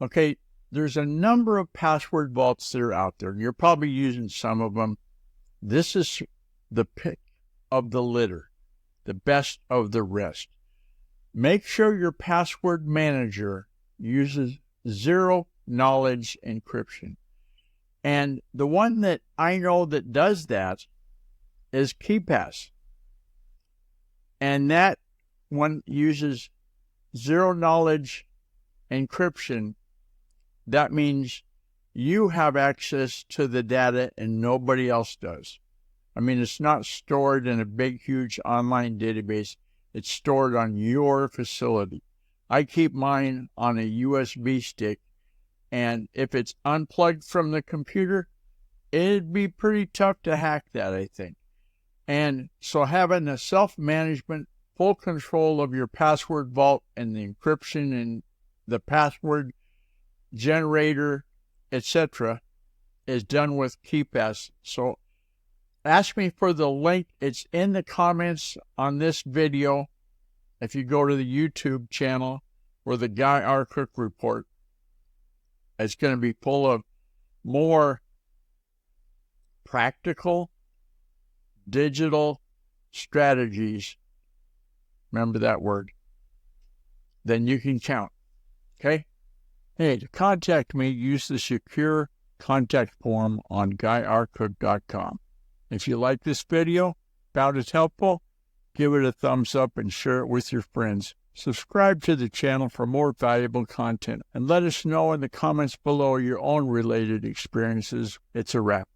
Okay, there's a number of password vaults that are out there. You're probably using some of them. This is the pick of the litter, the best of the rest. Make sure your password manager uses zero-knowledge encryption. And the one that I know that does that is KeePass. And that one uses zero-knowledge encryption. That means you have access to the data and nobody else does. I mean, it's not stored in a big, huge online database. It's stored on your facility. I keep mine on a USB stick, and if it's unplugged from the computer, it'd be pretty tough to hack that, I think. And so having a self-management, full control of your password vault and the encryption and the password generator, etc., is done with KeePass. So ask me for the link. It's in the comments on this video. If you go to the YouTube channel or the Guy R. Cook Report, it's going to be full of more practical digital strategies. Remember that word. Then you can count. Okay? Hey, to contact me, use the secure contact form on GuyRCook.com. If you like this video, found it helpful, give it a thumbs up and share it with your friends. Subscribe to the channel for more valuable content and let us know in the comments below your own related experiences. It's a wrap.